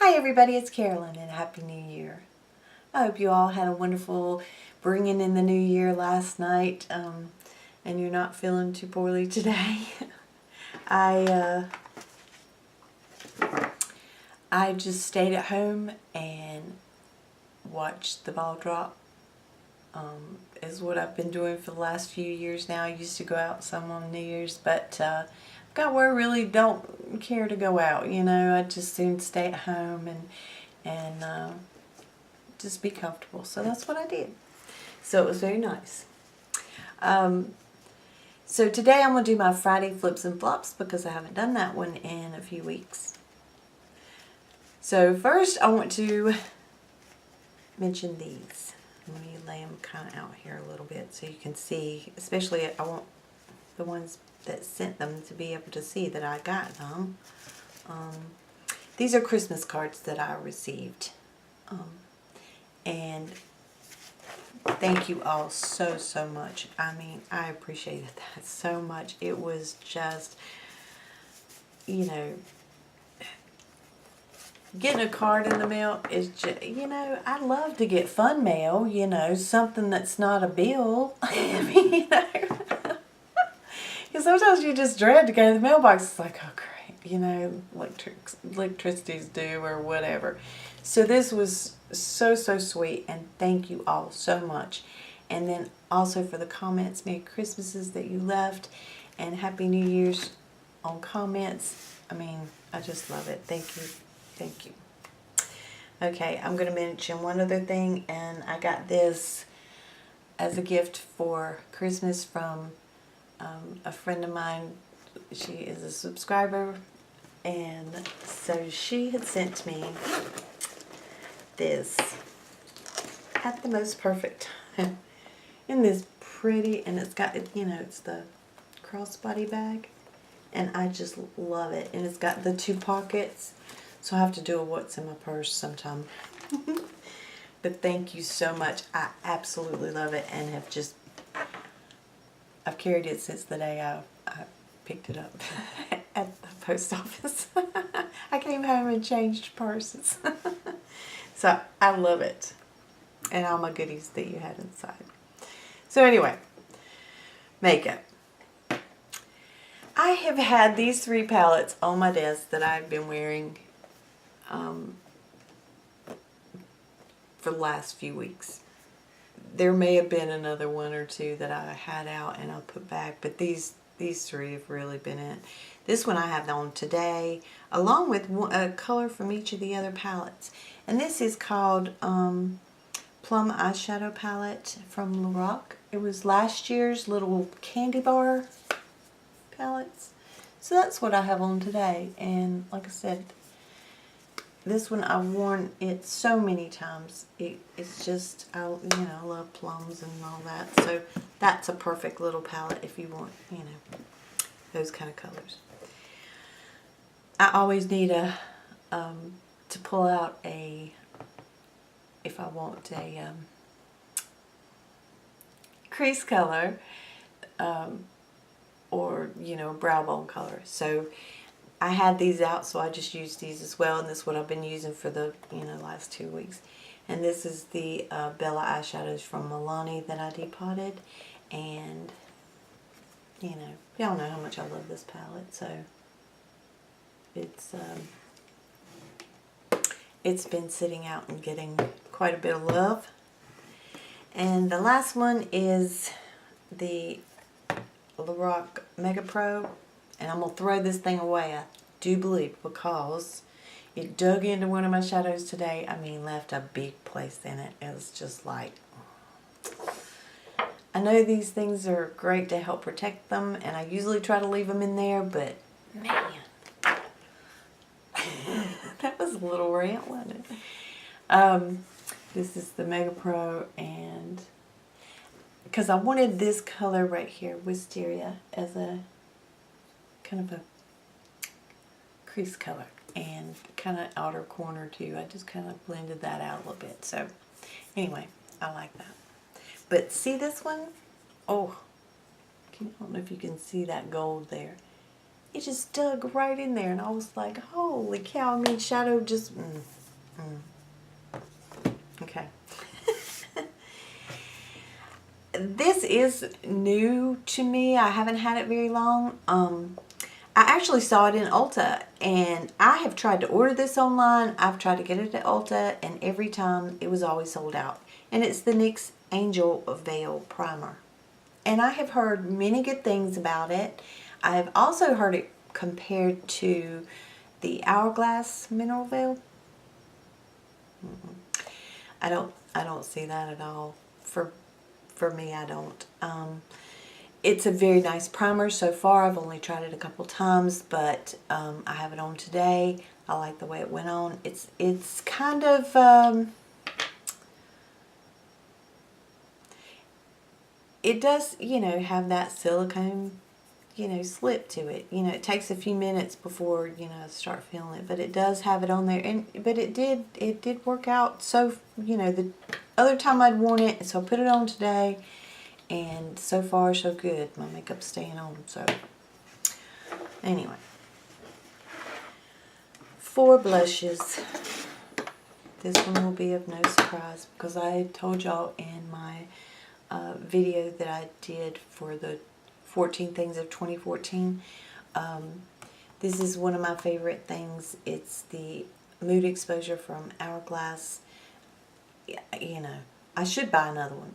Hi everybody, it's Carolyn and Happy New Year. I hope you all had a wonderful bringing in the new year last night and you're not feeling too poorly today. I just stayed at home and watched the ball drop. Is what I've been doing for the last few years now. I used to go out some on New Year's, but got where I really don't care to go out, you know. I just soon stay at home and just be comfortable. So that's what I did. So it was very nice. So today I'm going to do my Friday flips and flops because I haven't done that one in a few weeks. So first I want to mention these. Let me lay them kind of out here a little bit so you can see, especially I want the ones that sent them to be able to see that I got them. These are Christmas cards that I received. And thank you all so much. I mean, I appreciated that so much. It was just, you know, getting a card in the mail is just, you know, I love to get fun mail, you know, something that's not a bill. I mean, you know, because sometimes you just dread to go to the mailbox. It's like, oh great, you know, electricity's due or whatever. So this was so sweet, and thank you all so much. And then also for the comments, Merry Christmases that you left, and Happy New Year's on comments. I mean, I just love it. Thank you. Thank you. Okay, I'm going to mention one other thing, and I got this as a gift for Christmas from a friend of mine. She is a subscriber, and so she had sent me this at the most perfect time in this pretty, and it's got, you know, it's the crossbody bag, and I just love it. And it's got the 2 pockets. So I have to do a what's in my purse sometime. But thank you so much. I absolutely love it and have just, I've carried it since the day I picked it up at the post office. I came home and changed purses. So I love it. And all my goodies that you had inside. So anyway, makeup. I have had these 3 palettes on my desk that I've been wearing for the last few weeks. There may have been another 1 or 2 that I had out and I'll put back, but these 3 have really been it. This one I have on today, along with a color from each of the other palettes. And this is called Plum Eyeshadow Palette from Lorac. It was last year's little candy bar palettes. So that's what I have on today. And like I said, this one I've worn it so many times. It's just, you know, I love plums and all that. So that's a perfect little palette if you want, you know, those kind of colors. I always need to pull out if I want a crease color or, you know, brow bone color. So I had these out, so I just used these as well, and this is what I've been using for the, you know, last 2 weeks. And this is the Bella eyeshadows from Milani that I depotted, and you know, y'all know how much I love this palette, so it's been sitting out and getting quite a bit of love. And the last one is the Lorac Mega Pro. And I'm going to throw this thing away, I do believe, because it dug into one of my shadows today. I mean, left a big place in it. It was just like, I know these things are great to help protect them, and I usually try to leave them in there, but man, that was a little rant, wasn't it? This is the Mega Pro, and because I wanted this color right here, Wisteria, as a kind of a crease color, and kind of outer corner too. I just kind of blended that out a little bit. So anyway, I like that. But see this one? Oh, I don't know if you can see that gold there. It just dug right in there, and I was like, holy cow. I mean, shadow just Okay. This is new to me. I haven't had it very long. I actually saw it in Ulta, and I have tried to order this online. I've tried to get it at Ulta, and every time it was always sold out. And it's the NYX Angel Veil Primer. And I have heard many good things about it. I have also heard it compared to the Hourglass Mineral Veil. I don't see that at all. For me, I don't. It's a very nice primer so far. I've only tried it a couple times, but I have it on today. I like the way it went on. It's kind of it does, you know, have that silicone, you know, slip to it. You know, it takes a few minutes before, you know, start feeling it, but it does have it on there. But it did work out. So, you know, the other time I'd worn it, so I put it on today, and so far so good. My makeup's staying on. So anyway, 4 blushes. This one will be of no surprise because I told y'all in my video that I did for the 14 things of 2014. This is one of my favorite things. It's the Mood Exposure from Hourglass. You know, I should buy another one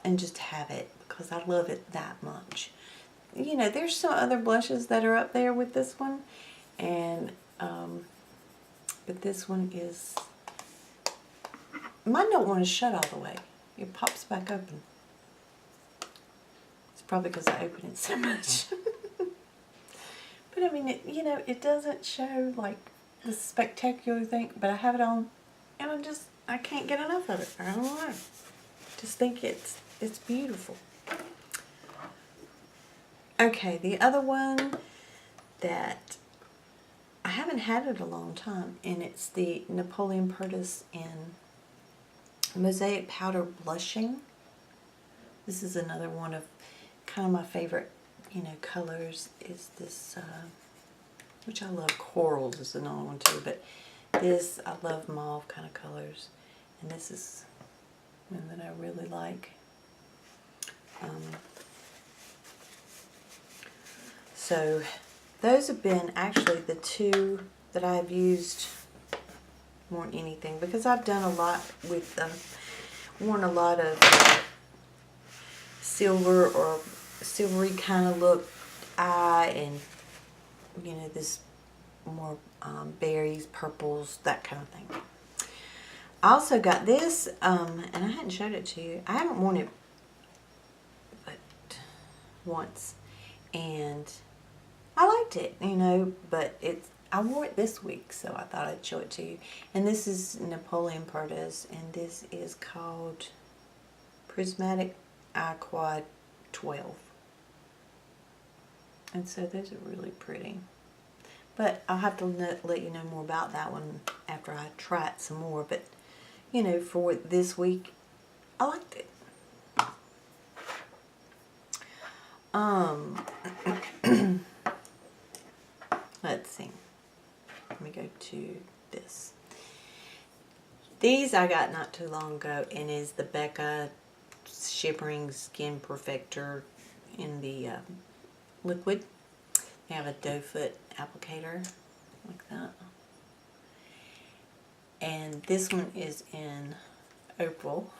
and just have it because I love it that much. You know, there's some other blushes that are up there with this one, and but this one is, mine don't want to shut all the way. It pops back open. It's probably because I open it so much. But I mean, you know, it doesn't show like the spectacular thing, but I have it on, and I can't get enough of it. I don't know. Just think it's beautiful. Okay, the other one that I haven't had it a long time, and it's the Napoleon Purtis in Mosaic Powder Blushing. This is another one of kind of my favorite, you know, colors. Is this, which I love. Corals is another one too, but this, I love mauve kind of colors, and this is one that I really like. So those have been actually the 2 that I've used more than anything, because I've done a lot with worn a lot of silver or silvery kind of look eye, and you know, this more berries, purples, that kind of thing. I also got this, and I hadn't showed it to you. I haven't worn it but once, and I liked it, you know, but I wore it this week, so I thought I'd show it to you. And this is Napoleon Purtis, and this is called Prismatic Eye Quad 12. And so those are really pretty. But I'll have to let you know more about that one after I try it some more. But, you know, for this week, I liked it. Let's see. Let me go to this. These I got not too long ago, and is the Becca Shimmering Skin Perfector in the liquid. They have a doe foot applicator like that. And this one is in Opal,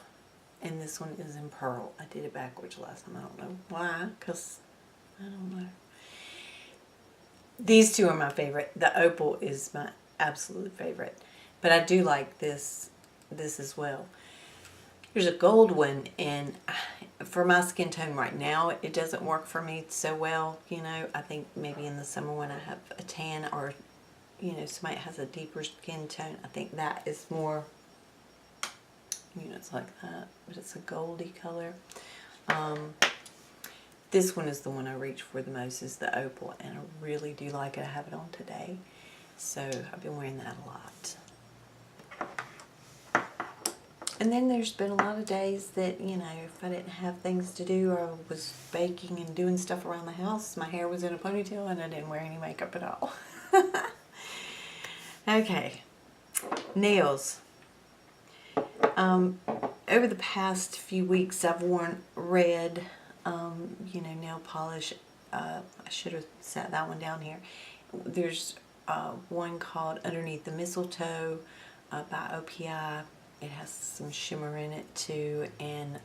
and this one is in Pearl. I did it backwards last time. I don't know why, because I don't know. These 2 are my favorite. The Opal is my absolute favorite. But I do like this as well. There's a gold one, and for my skin tone right now, it doesn't work for me so well. You know, I think maybe in the summer when I have a tan, or, you know, somebody has a deeper skin tone, I think that is more, you know, it's like that. But it's a goldy color. This one is the one I reach for the most, is the Opal, and I really do like it. I have it on today, so I've been wearing that a lot. And then there's been a lot of days that, you know, if I didn't have things to do, or I was baking and doing stuff around the house, my hair was in a ponytail and I didn't wear any makeup at all. Okay, Nails. Over the past few weeks, I've worn red, nail polish. I should have set that one down here. There's one called Underneath the Mistletoe by OPI. It has some shimmer in it too. And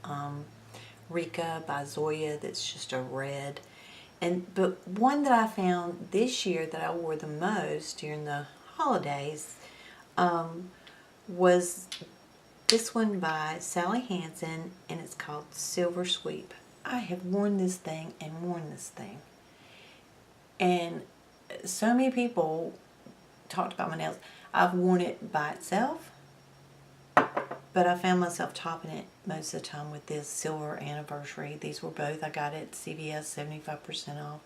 Rika by Zoya, that's just a red. But one that I found this year that I wore the most during the holidays was this one by Sally Hansen, and it's called Silver Sweep. I have worn this thing and worn this thing. And so many people talked about my nails. I've worn it by itself, but I found myself topping it most of the time with this Silver Anniversary. These were both, I got it at CVS, 75% off.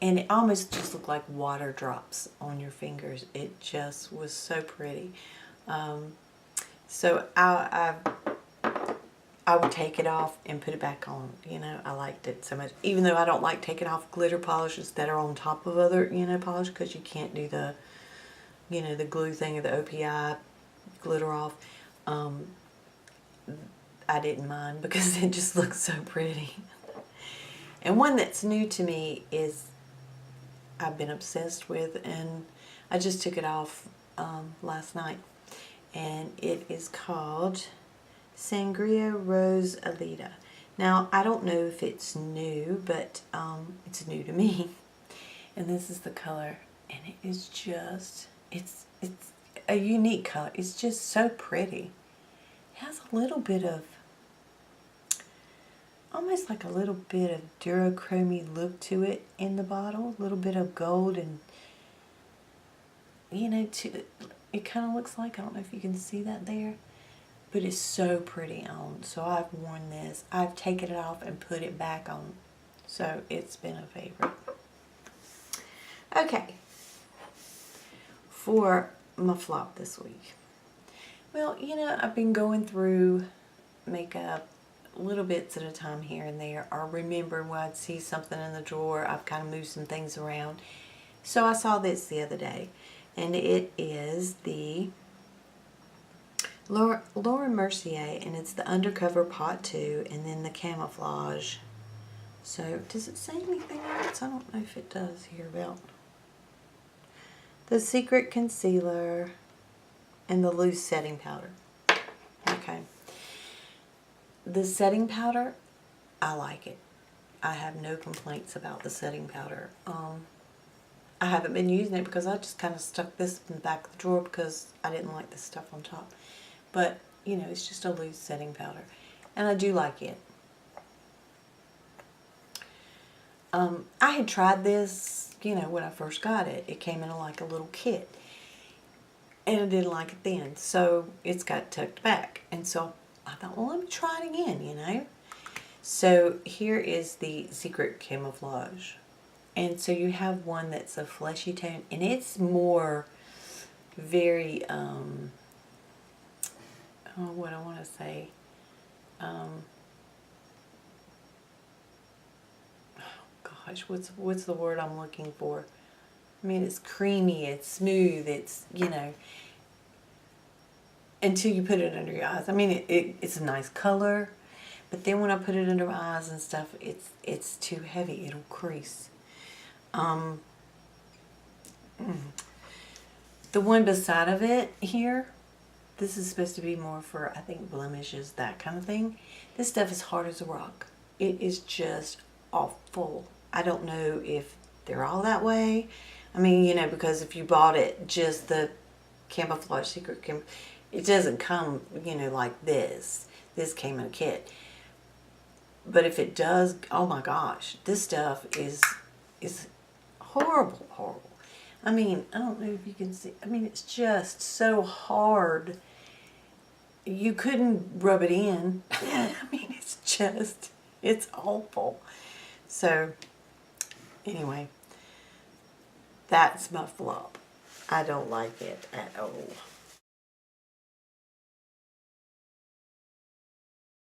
And it almost just looked like water drops on your fingers. It just was so pretty. So I would take it off and put it back on. I liked it so much. Even though I don't like taking off glitter polishes that are on top of other, polish, because you can't do the, the glue thing or the OPI glitter off. I didn't mind because it just looks so pretty. And one that's new to me is I've been obsessed with, and I just took it off last night. And it is called Sangria Rose Alita. Now, I don't know if it's new, but it's new to me. And this is the color, and it is just, it's a unique color. It's just so pretty. It has a little bit of, almost like a little bit of duochrome look to it in the bottle. A little bit of gold and, it kind of looks like, I don't know if you can see that there, but it's so pretty on. So I've worn this. I've taken it off and put it back on. So it's been a favorite. Okay. For my flop this week. Well, I've been going through makeup little bits at a time here and there, or remember when I'd see something in the drawer, I've kind of moved some things around. So I saw this the other day, and it is the Laura Mercier, and it's the Undercover Pot 2, and then the Camouflage. So, does it say anything else? I don't know if it does here about the Secret Concealer and the Loose Setting Powder. Okay. The setting powder, I like it. I have no complaints about the setting powder. I haven't been using it because I just kind of stuck this in the back of the drawer because I didn't like the stuff on top. But, it's just a loose setting powder. And I do like it. I had tried this, when I first got it. It came in like a little kit. And I didn't like it then. So it's got tucked back. And so I thought, well, let me try it again, So here is the Secret Camouflage. And so you have one that's a fleshy tone, and it's more very, what I want to say, oh gosh, what's the word I'm looking for? I mean, it's creamy, it's smooth, it's, until you put it under your eyes. I mean, it's a nice color, but then when I put it under my eyes and stuff, it's too heavy. It'll crease. The one beside of it here, this is supposed to be more for, I think, blemishes, that kind of thing. This stuff is hard as a rock. It is just awful. I don't know if they're all that way. I mean, because if you bought it, just the Camouflage Secret Camouflage, it doesn't come, like this. This came in a kit. But if it does, oh my gosh, this stuff is horrible, horrible. I mean, I don't know if you can see. I mean, it's just so hard. You couldn't rub it in. I mean, it's awful. So, anyway, that's my flop. I don't like it at all.